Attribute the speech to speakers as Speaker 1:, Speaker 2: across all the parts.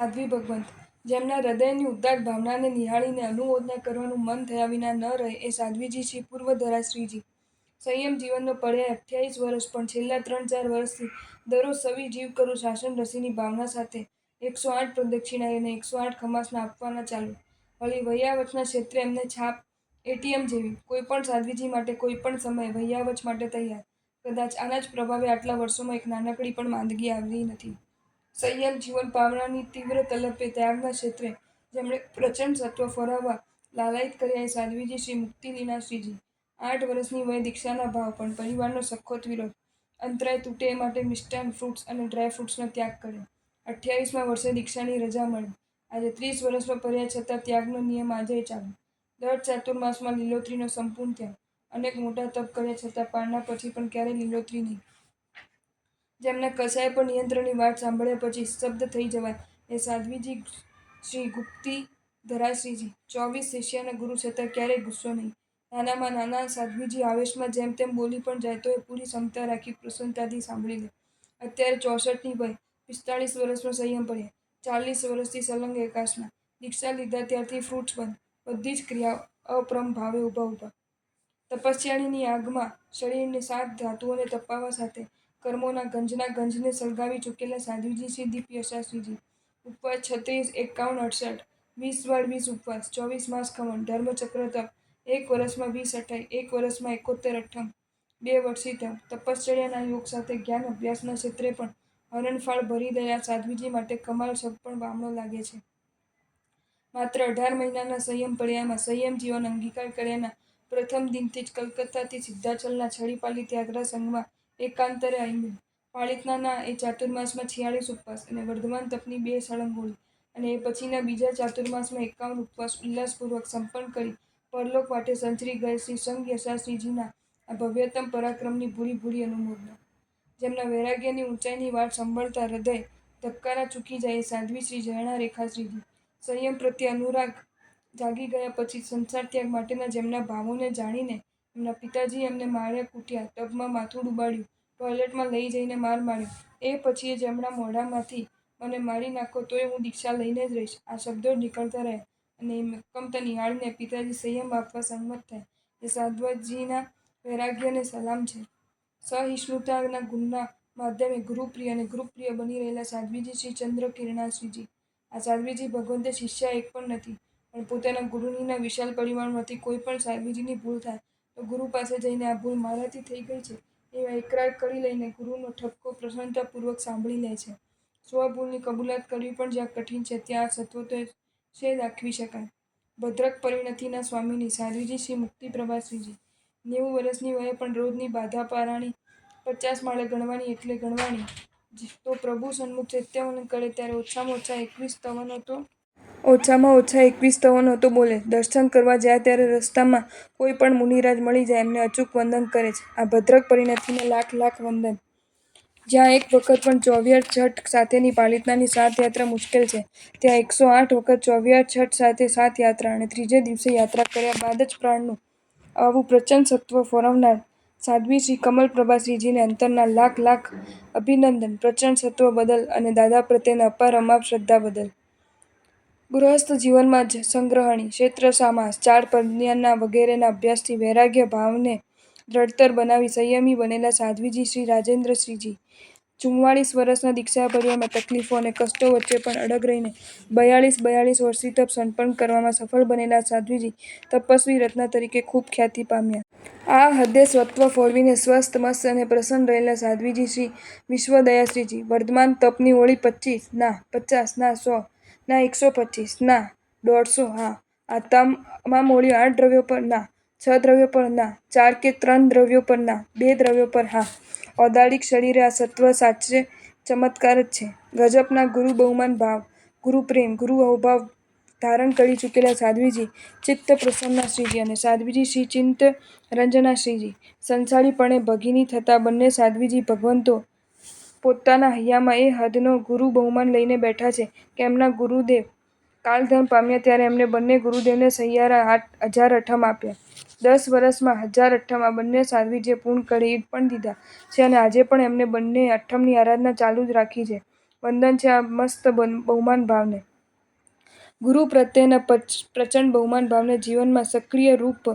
Speaker 1: સાધ્વી ભગવંત, જેમના હૃદયની ઉદાર ભાવનાને નિહાળીને અનુમોદના કરવાનું મન થયા વિના ન રહે એ સાધ્વીજી શ્રી પૂર્વધરાશ્રીજી. સંયમ જીવનનો પર્યાય 28 વર્ષ, પણ છેલ્લા 3-4 વર્ષથી દરરોજ સવી જીવ કરું શાસન રસીની ભાવના સાથે 108 પ્રદક્ષિણા અને 108 ખમાસના આપવાના ચાલુ. વળી વૈયાવચના ક્ષેત્રે એમને છાપ એટીએમ જેવી. કોઈ પણ સાધ્વીજી માટે કોઈ પણ સમયે વૈયાવચ માટે તૈયાર. કદાચ આના જ પ્રભાવે આટલા વર્ષોમાં એક નાનકડી પણ માંદગી આવી નથી. સંયમ જીવન પામવાની તીવ્ર તલપે ત્યાગના ક્ષેત્રે જેમણે પ્રચંડ સત્વ ફરાવવા લાલાયિત કર્યા એ સાધ્વીજી શ્રી મુક્તિલીલાશ્રીજી. 8 વર્ષની વયે દીક્ષાના ભાવ, પણ પરિવારનો સખત વિરોધ. અંતરાય તૂટે એ માટે મિષ્ટાન, ફ્રૂટ્સ અને ડ્રાયફ્રૂટ્સનો ત્યાગ કર્યો. 28મા વર્ષે દીક્ષાની રજા મળી. આજે 30 વર્ષનો પર્યાય છતાં ત્યાગનો નિયમ આજેય ચાલુ. દર ચાતુર્માસમાં લીલોતરીનો સંપૂર્ણ ત્યાગ. અનેક મોટા તપ કર્યા છતાં પારણા પછી પણ ક્યારેય લીલોતરી નહીં. જેમના કસાય પર નિયંત્રણની વાત સાંભળ્યા પછી સ્તબ્ધ થઈ જવાય એ સાધ્વીજી શ્રી ગુપ્તિધરાશ્રીજી. 24 શિષ્યના ગુરુ છતાં ક્યારેય ગુસ્સો નહીં. નાનામાં નાના સાધ્વીજી આવેશમાં જેમ તેમ બોલી પણ જાય તોય પૂરી ક્ષમતા રાખી પ્રસન્નતાથી સાંભળી લે. અત્યારે 64ની વય, 45 વર્ષનો સંયમ પર્યાય, 40 વર્ષથી સલંગ એકાસના. દીક્ષા લીધા ત્યારથી ફ્રૂટ્સ બંધ. બધી જ ક્રિયાઓ અપ્રમ ભાવે ઊભા. તપસ્યાની આગમાં શરીરને 7 ધાતુઓને તપાવવા સાથે કર્મોના ગંજને સળગાવી ચૂકેલા સાધ્વીજી શ્રી દીપયશાશ્રીજી. ઉપવાસ 36, 51, 68, 20 વાળ 20 ઉપવાસ, 24 માસ ખમણ, ધર્મચક્ર તપ, 1 વર્ષમાં 20 અઠાઈ, 1 વર્ષમાં 71 અઠ્ઠમ, 2 વર્ષી તપ. તપશ્ચર્યાના યોગ સાથે જ્ઞાન અભ્યાસના ક્ષેત્રે પણ હરણફાળ ભરી દે આ સાધ્વીજી માટે કમાલ શબ્દ પણ બામણો લાગે છે. માત્ર 18 મહિનાના સંયમ પર્યાયમાં સંયમ જીવન અંગીકાર કર્યાના પ્રથમ દિનથી જ કલકત્તાથી સિદ્ધાચલના છડીપાલિત યાત્રા સંઘમાં એકાંતરે આવીને પાલિતાનાના એ ચાતુર્માસમાં 46 ઉપવાસ અને વર્ધમાન તપની 2 સળંગ હોળી અને એ પછીના બીજા ચાતુર્માસમાં 51 ઉપવાસ ઉલ્લાસપૂર્વક સંપન્ન કરી પરલોક વાટે સંચરી ગયેલ શ્રી સંઘ યશાશ્રીજીના આ ભવ્યતમ પરાક્રમની ભૂરી અનુમોદના. જેમના વૈરાગ્યની ઊંચાઈની વાત સાંભળતા હૃદય ધબકારા ચૂકી જાય એ સાધ્વી શ્રી જયણા રેખાશ્રીજી. સંયમ પ્રત્યે અનુરાગ જાગી ગયા પછી સંસાર ત્યાગ માટેના જેમના ભાવોને જાણીને એમના પિતાજીએ એમને માર્યા કૂટ્યા, ટબમાં માથું ડુબાડ્યું, ટોયલેટમાં લઈ જઈને માર માર્યો. એ પછી જેમના મોઢામાંથી મને મારી નાખો તોય હું દીક્ષા લઈને જ રહીશ આ શબ્દો જ નીકળતા રહ્યા અને એ મક્કમતા નિહાળીને પિતાજી સંયમ આપવા સંમત થયા એ સાધ્વીજીના વૈરાગ્યને સલામ છે. સહિષ્ણુતાના ગુણના માધ્યમે ગુરુપ્રિય અને ગુરુપ્રિય બની રહેલા સાધ્વીજી શ્રી ચંદ્રકિરણાશ્રીજી. આ સાધ્વીજી ભગવંતે શિષ્યા એક પણ નથી, પણ પોતાના ગુરુનીના વિશાળ પરિવારમાંથી કોઈ પણ સાધ્વીજીની ભૂલ થાય તો ગુરુ પાસે જઈને આ ભૂલ મારાથી થઈ ગઈ છે એવા એકરાર કરી લઈને ગુરુનો ઠપકો પ્રસન્નતાપૂર્વક સાંભળી લે છે. સ્વભૂલની કબૂલાત કરવી પણ જ્યાં કઠિન છે ત્યાં આ સત્વ તો શે દાખવી શકાય. ભદ્રક પરિણતિના સ્વામીની સાધ્વીજી શ્રી મુક્તિપ્રભાશ્રીજી. 90 વર્ષની વયે પણ રોજની બાધા પારાયણી 50 માળે ગણવાની એટલે ગણવાની તો પ્રભુ સન્મુખ ચૈત્યવન કરે ત્યારે ઓછામાં ઓછા 21 સ્તવનો તો બોલે. દર્શન કરવા જાય ત્યારે રસ્તામાં કોઈ પણ મુનિરાજ મળી જાય એમને અચૂક વંદન કરે છે. આ ભદ્રક પરિણતિને લાખ લાખ વંદન. જ્યાં એક વખત પણ ચોવિહાર છઠ સાથેની પાલિતાનાની 7 યાત્રા મુશ્કેલ છે ત્યાં 108 વખત ચોવિહાર છઠ સાથે 7 યાત્રા અને ત્રીજે દિવસે યાત્રા કર્યા બાદ જ પ્રાણનું આવું પ્રચંડ સત્વ ફોરવનાર સાધ્વી શ્રી કમલપ્રભાશ્રીજીને અંતરના લાખ લાખ અભિનંદન પ્રચંડ સત્વ બદલ અને દાદા પ્રત્યેના અપાર અમાપ શ્રદ્ધા બદલ. ગૃહસ્થ જીવનમાં જ સંગ્રહણી, ક્ષેત્રસામાસ, 4 પરધ્યાન વગેરેના અભ્યાસથી વૈરાગ્ય ભાવને દ્રઢતર બનાવી સંયમી બનેલા સાધ્વીજી શ્રી રાજેન્દ્રશ્રીજી. 44 વર્ષના દીક્ષા પર્યાયમાં તકલીફો અને કષ્ટો વચ્ચે પણ અડગ રહીને 42 વર્ષી તપ સંપન્ન કરવામાં સફળ બનેલા સાધ્વીજી તપસ્વી રત્ન તરીકે ખૂબ ખ્યાતિ પામ્યા. આ હદે સત્વ ફોરવીને સ્વસ્થ મસ્ત અને પ્રસન્ન રહેલા સાધ્વીજી શ્રી વિશ્વદયાશ્રીજી. વર્ધમાન તપની હોળી 25, ના 50, ના 100, ના 125, ના 150, હા. આ તમામ હોળીઓ 8 દ્રવ્યો પર, ના 6 દ્રવ્યો પર, ના 4 કે 3 દ્રવ્યો પર, ના 2 દ્રવ્યો પર, હા. ઔદારિક શરીરે આ સત્વ સાચે ચમત્કાર જ છે. ગજબના ગુરુ બહુમાન ભાવ, ગુરુ પ્રેમ, ગુરુ અહોભાવ ધારણ કરી ચૂકેલા સાધ્વીજી ચિત્તપ્રસન્નાશ્રીજી અને સાધ્વીજી શ્રી ચિત્તરંજનાશ્રીજી. સંસારીપણે ભગિની થતા બંને સાધ્વીજી ભગવંતો પોતાના હૈયામાં એ હદનો ગુરુ બહુમાન લઈને બેઠા છે કે એમના ગુરુદેવ કાલધર્મ પામ્યા ત્યારે એમણે બંને ગુરુદેવને સહિયારા 1000 અઠ્ઠમ આપ્યા. 10 વર્ષમાં 1000 અઠ્ઠમ આ બંને સાધ્વીજીએ પૂર્ણ કરી પણ દીધા છે અને આજે પણ એમને બંને અઠ્ઠમની આરાધના ચાલુ જ રાખી છે. વંદન છે આ મસ્ત બહુમાન ભાવને. ગુરુ પ્રત્યેના પ્રચંડ બહુમાન ભાવને જીવનમાં સક્રિય રૂપ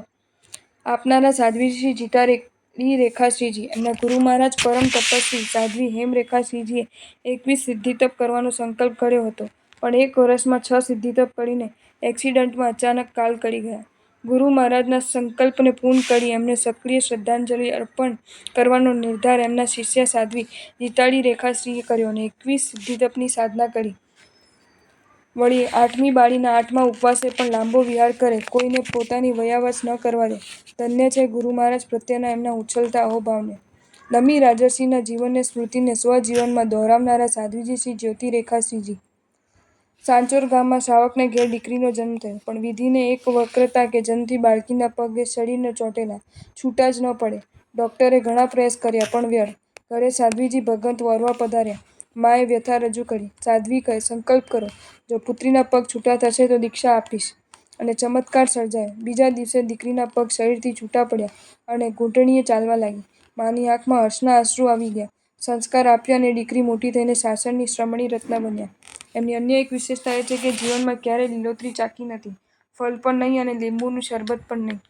Speaker 1: આપનારા સાધ્વીજી જીતાડી રેખાશ્રીજી. એમના ગુરુ મહારાજ પરમ તપસ્વી સાધ્વી હેમરેખાશ્રીજીએ 21 સિદ્ધિતપ કરવાનો સંકલ્પ કર્યો હતો, પણ 1 વર્ષમાં 6 સિદ્ધિતપ કરીને એક્સિડન્ટમાં અચાનક કાલ કરી ગયા. ગુરુ મહારાજના સંકલ્પને પૂર્ણ કરી એમને સક્રિય શ્રદ્ધાંજલિ અર્પણ કરવાનો નિર્ધાર એમના શિષ્ય સાધ્વી જીતાડી રેખાશ્રીએ કર્યો અને 21 સિદ્ધિતપની સાધના કરી. વળી 8મી બાળીના 8મા ઉપવાસે પણ લાંબો વિહાર કરે, કોઈને પોતાની વયાવસ ન કરવા દે. ધન્ય છે ગુરુ મહારાજ પ્રત્યેના એમના ઉછલતા અહોભાવને. નમી રાજર્ષિના જીવનને સ્મૃતિને સ્વજીવનમાં દોહરાવનારા સાધ્વીજી શ્રી જ્યોતિરેખાશ્રીજી. સાંચોર ગામમાં શ્રાવકને ઘેર દીકરીનો જન્મ થયો, પણ વિધિને એક વક્રતા કે જન્મથી બાળકીના પગ શરીરને ચોંટેલા, છૂટા જ ન પડે. ડોક્ટરે ઘણા પ્રયાસ કર્યા, પણ વ્યર્થ. ઘરે સાધ્વીજી ભગવંત વોરવા પધાર્યા. માએ વ્યથા રજૂ કરી. સાધ્વી કહે, સંકલ્પ કરો, જો પુત્રીના પગ છૂટા થશે તો દીક્ષા આપીશ. અને ચમત્કાર સર્જાયો. બીજા દિવસે દીકરીના પગ શરીરથી છૂટા પડ્યા અને ઘૂંટણીએ ચાલવા લાગી. માની આંખમાં હર્ષના અશ્રુ આવી ગયા. સંસ્કાર આપ્યા અને દીકરી મોટી થઈને સાસણની શ્રમણી રત્ન બન્યા. એમની અન્ય એક વિશેષતા એ છે કે જીવનમાં ક્યારેય લીલોતરી ચાખી નથી, ફલ પણ નહીં અને લીંબુનું શરબત પણ નહીં.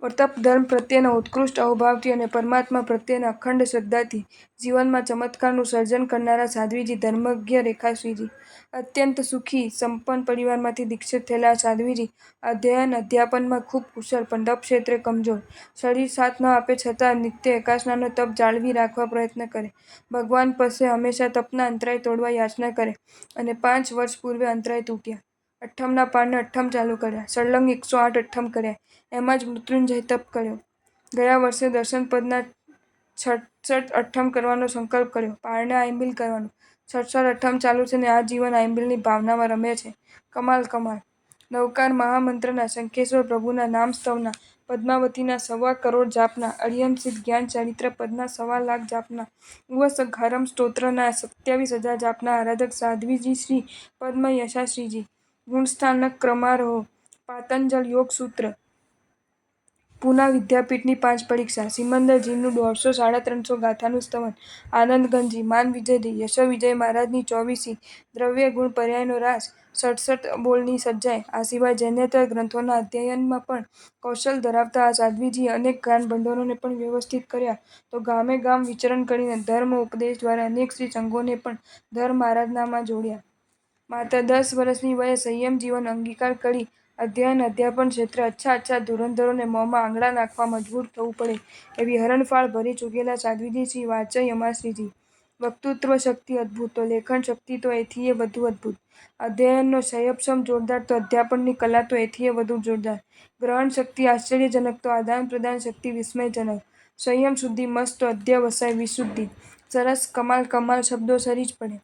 Speaker 1: તપ ધર્મ પ્રત્યેના ઉત્કૃષ્ટ અહોભાવથી અને પરમાત્મા પ્રત્યેના અખંડ શ્રદ્ધાથી જીવનમાં ચમત્કારનું સર્જન કરનારા સાધ્વીજી ધર્મજ્ઞ રેખાશ્રીજી. અત્યંત સુખી સંપન્ન પરિવારમાંથી દીક્ષિત થયેલા સાધ્વીજી અધ્યયન અધ્યાપનમાં ખૂબ કુશળ, પણ તપ ક્ષેત્રે કમજોર. શરીર સાથ ન આપે છતાં નિત્ય એકાસનાનો તપ જાળવી રાખવા પ્રયત્ન કરે. ભગવાન પાસે હંમેશા તપના અંતરાય તોડવા યાચના કરે અને 5 વર્ષ પૂર્વે અંતરાય તૂટ્યા. અઠ્ઠમના પારણે અઠ્ઠમ ચાલુ કર્યા. સળંગ 108 અઠ્ઠમ કર્યા. એમાં જ મૃત્યુંજય તપ કર્યો. ગયા વર્ષે દર્શનપદના 66 અઠ્ઠમ કરવાનો સંકલ્પ કર્યો. પારણે આંબિલ કરવાનું. 66 અઠ્ઠમ ચાલુ છે ને આજીવન આંબિલની ભાવનામાં રમે છે. કમાલ કમાલ. નવકાર મહામંત્રના, શંખેશ્વર પ્રભુના નામ સ્તવના, પદ્માવતીના 1.25 કરોડ જાપના, અરિહંત જ્ઞાન ચરિત્ર પદના 1.25 લાખ જાપના, ઉવસઘારમ સ્તોત્રના 27,000 જાપના આરાધક સાધ્વીજી શ્રી પદ્મ યશાશ્રીજી. ગુણસ્થાનક ક્રમારોહ. પાતંજલ યોગસૂત્ર. પૂના વિદ્યાપીઠની 5 પરીક્ષા. સિમંદરજીનું 150-350 ગાથાનું સ્તવન. આનંદગંજી. માન વિજયજી. યશો વિજય મહારાજની 24મી. દ્રવ્ય ગુણ પર્યાયનો રાસ. 67 બોલની સજ્જાઈ. આ સિવાય જૈનેતર ગ્રંથોના અધ્યયનમાં પણ કૌશલ ધરાવતા આ સાધ્વીજીએ અનેક જ્ઞાન ભંડોરોને પણ વ્યવસ્થિત કર્યા, તો ગામે ગામ વિચરણ કરીને ધર્મ ઉપદેશ દ્વારા અનેક સ્ત્રી સંઘોને પણ ધર્મ આરાધનામાં જોડ્યા. માત્ર 10 વર્ષની વયે સંયમ જીવન અંગીકાર કરી અધ્યયન અધ્યાપન ક્ષેત્રે અચ્છા ધુરંધરોને મોંમાં આંગળા નાખવા મજબૂર થવું પડે એવી હરણફાળ ભરી ચૂકેલા સાધ્વીજી શ્રી વાચયમાશ્રીજી. વક્તૃત્વ શક્તિ અદ્ભુત, તો લેખન શક્તિ તો એથીય વધુ અદ્ભુત. અધ્યયનનો સંયમ જોરદાર, તો અધ્યાપનની કલા તો એથીય વધુ જોરદાર. ગ્રહણ શક્તિ આશ્ચર્યજનક, તો આદાન પ્રદાન શક્તિ વિસ્મયજનક. સંયમ શુદ્ધિ મસ્ત, તો અધ્યવસાય વિશુદ્ધિ. સરસ, કમાલ કમાલ શબ્દો સરી જ પડે.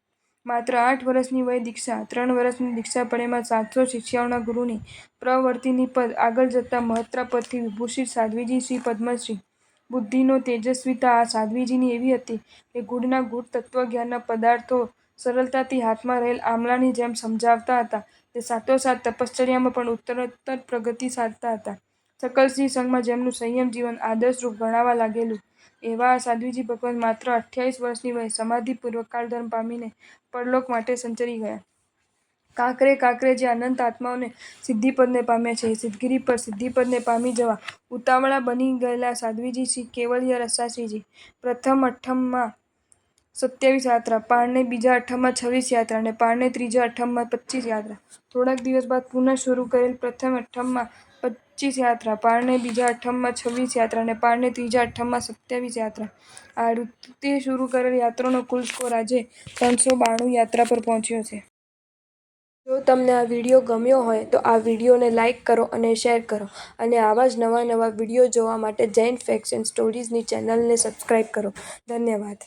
Speaker 1: માત્ર 8 વર્ષની વયે દીક્ષા, 3 વર્ષની દીક્ષા પળેમાં 700 શિષ્યાઓના ગુરુની પ્રવર્તિની પદ, આગળ જતાં મહત્રા પદથી વિભૂષિત સાધ્વીજી શ્રી પદ્મશ્રી. બુદ્ધિનો તેજસ્વીતા આ સાધ્વીજીની એવી હતી કે ગૂઢના ગૂઢ તત્વજ્ઞાનના પદાર્થો સરળતાથી હાથમાં રહેલ આમલાની જેમ સમજાવતા હતા, તે સાથોસાથ તપશ્ચર્યામાં પણ ઉત્તરોત્તર પ્રગતિ સાધતા હતા. સકલ સ્ત્રી સંઘમાં જેમનું સંયમ જીવન આદર્શરૂપ ગણાવા લાગેલું, એવા આ સાધ્વીજી ભગવાન માત્ર 28 વર્ષની વયે સમાધિપૂર્વક કાળધર્મ પામીને પરલોક માટે સંચરી ગયા. કાંકરે કાંકરે જે અનંત આત્માઓને સિદ્ધિપદને પામ્યા છે, એ સિદ્ધગિરી પર સિદ્ધિપદને પામી જવા ઉતાવળા બની ગયેલા સાધ્વીજી શ્રી કેવલ્ય રસાશ્રીજી. પ્રથમ અઠ્ઠમમાં 27 યાત્રા, પારણે બીજા અઠ્ઠમમાં 26 યાત્રા અને પારણે ત્રીજા અઠ્ઠમમાં 25 યાત્રા. થોડાક દિવસ બાદ પુનઃ શરૂ કરેલ પ્રથમ અઠ્ઠમમાં 25 યાત્રા, પારણે બીજા અઠ્ઠમમાં 26 યાત્રા અને પારણે ત્રીજા અઠ્ઠમમાં 27 યાત્રા. આ રીતે શરૂ કરેલ યાત્રાનો કુલ સ્કોર આજે 392 યાત્રા પર પહોંચ્યો છે. જો તમને આ વિડીયો ગમ્યો હોય તો આ વિડીયોને લાઇક કરો અને શેર કરો, અને આવા જ નવા વિડીયો જોવા માટે જૈન ફેક્ટ્સ એન્ડ સ્ટોરીઝની ચેનલને સબસ્ક્રાઇબ કરો. ધન્યવાદ.